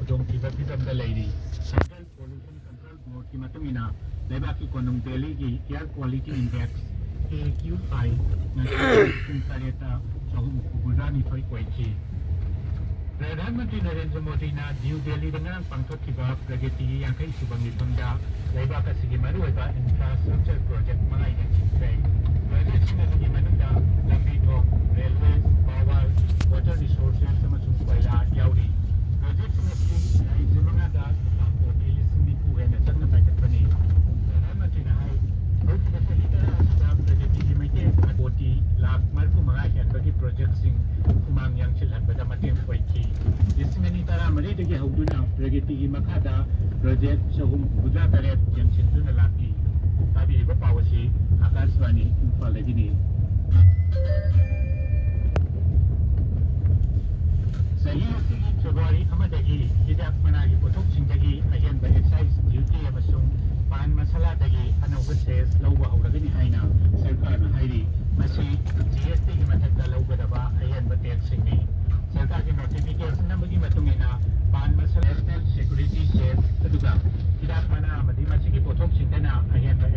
ꯈꯨꯗꯣꯡꯊꯤꯕ ꯐꯤꯚꯝꯗ ꯂꯩꯔꯤ꯫ ꯁꯦꯟꯇ꯭ꯔꯦꯜ ꯄꯣꯂꯨꯁꯟ ꯀꯟꯇ꯭ꯔꯣꯜ ꯕꯣꯔꯗꯀꯤ ꯃꯇꯨꯡ ꯏꯟꯅ ꯂꯩꯕꯥꯛꯀꯤ ꯀꯣꯅꯨꯡ ꯗꯦꯜꯂꯤꯒꯤ ꯏꯌꯔ ꯀ꯭ꯋꯥꯂꯤꯇꯤ ꯏꯟꯗꯦꯛꯁ AQI ꯉꯁꯤ ꯄꯨꯡ 7ꯇ 392 ꯑꯣꯏꯈꯤ꯫ ꯄ꯭ꯔꯙꯥꯟ ꯃꯟꯇ꯭ꯔꯤ ꯅꯔꯦꯟꯗ꯭ꯔ ꯃꯣꯗꯤꯅ ꯅ꯭ꯌꯨ ꯗꯦꯜꯂꯤꯗ ꯉꯔꯥꯡ ꯄꯥꯡꯊꯣꯛꯈꯤꯕ ꯄ꯭ꯔꯒꯇꯤꯒꯤ 50ꯁꯨꯕ ꯃꯤꯐꯝꯗ ꯂꯩꯕꯥꯛ ꯑꯁꯤꯒꯤ ꯃꯔꯨꯑꯣꯏꯕ ꯏꯟꯐ꯭ꯔꯥꯁ꯭ꯇ꯭ꯔꯛꯆꯔ ꯄ꯭ꯔꯣꯖꯦꯛ 5 ꯌꯦꯡꯁꯤꯟꯈ꯭ꯔꯦ꯫ ꯄ꯭ꯔꯣꯖꯦꯛꯁꯤꯡ ꯑꯗꯨꯒꯤ ꯃꯅꯨꯡꯗ ꯂꯝꯕꯤ ꯊꯣꯡ, ꯔꯦꯜꯋꯦ, ꯄꯥꯋꯔ, ꯋꯥꯇꯔ ꯔꯤꯁꯣꯔꯁꯦꯁ ꯑꯃꯁꯨꯡ ꯀꯣꯏꯂꯥ ꯌꯥꯎꯔꯤ꯫ ꯄ꯭ꯔꯣꯖꯦꯛꯁꯤꯡ ꯑꯁꯤ ꯔꯥꯖ꯭ꯌ 5ꯗ ꯂꯨꯄꯥ ꯀꯣꯇꯤ 90,000 ꯍꯦꯟꯅ ꯆꯪꯅ ꯄꯥꯏꯈꯠꯄꯅꯤ꯫ ꯄ꯭ꯔꯙꯥꯟ ꯃꯟꯇ꯭ꯔꯤꯅ ꯍꯥꯏ ꯍꯧꯈꯤꯕ ꯆꯍꯤ 10 ꯑꯁꯤꯗ ꯄ꯭ꯔꯒꯇꯤꯒꯤ ꯃꯥꯏꯀꯩ ꯀꯣꯇꯤ 35,00,000 ꯍꯦꯟꯕꯒꯤ ꯄ꯭ꯔꯣꯖꯦꯛꯁꯤꯡ ꯈꯨꯃꯥꯡ ꯌꯥꯡꯁꯤꯜꯍꯟꯕꯗ ꯃꯇꯦꯡ ꯑꯣꯏꯈꯤ꯫ 2014ꯗꯒꯤ ꯍꯧꯗꯨꯅ ꯄ꯭ꯔꯒꯇꯤꯒꯤ ꯃꯈꯥꯗ ꯄ꯭ꯔꯣꯖꯦꯛ 398 ꯌꯦꯡꯁꯤꯟꯗꯨꯅ ꯂꯥꯛꯂꯤ꯫ ꯇꯥꯕꯤꯔꯤꯕ ꯄꯥꯎ ꯑꯁꯤ ꯑꯀꯥꯁꯕꯥꯅꯤ ꯏꯝꯐꯥꯜꯗꯒꯤꯅꯤ꯫ ꯆꯍꯤ ꯑꯁꯤꯒꯤ ꯐꯦꯕ꯭ꯔꯨꯋꯥꯔꯤ 1ꯗꯒꯤ ꯍꯤꯗꯥꯛ ꯃꯅꯥꯒꯤ ꯄꯣꯠꯊꯣꯛꯁꯤꯡꯗꯒꯤ ꯑꯍꯦꯟꯕ ꯑꯦꯛꯁꯥꯏꯖ ꯗ꯭ꯌꯨꯇꯤ ꯑꯃꯁꯨꯡ ꯄꯥꯟ ꯃꯁꯥꯂꯥꯗꯒꯤ ꯑꯅꯧꯕ ꯁꯦꯁ ꯂꯧꯕ ꯍꯧꯔꯒꯅꯤ ꯍꯥꯏꯅ ꯁꯔꯀꯥꯔꯅ ꯍꯥꯏꯔꯤ꯫ ꯃꯁꯤ GSTꯒꯤ ꯃꯊꯛꯇ ꯂꯧꯒꯗꯕ ꯑꯍꯦꯟꯕ ꯇꯦꯛꯁꯁꯤꯡꯅꯤ꯫ ꯁꯔꯀꯥꯔꯒꯤ ꯅꯣꯇꯤꯐꯤꯀꯦꯁꯟ ꯑꯃꯒꯤ ꯃꯇꯨꯡ ꯏꯟꯅ ꯄꯥꯟ ꯃꯁꯥꯂꯥ ꯅꯦꯁꯅꯦꯜ ꯁꯦꯀ꯭ꯌꯨꯔꯤꯇꯤ ꯁꯦꯁ ꯑꯗꯨꯒ ꯍꯤꯗꯥꯛ ꯃꯅꯥ ꯑꯃꯗꯤ ꯃꯁꯤꯒꯤ ꯄꯣꯠꯊꯣꯛꯁꯤꯡꯗꯅ ꯑꯍꯦꯟꯕ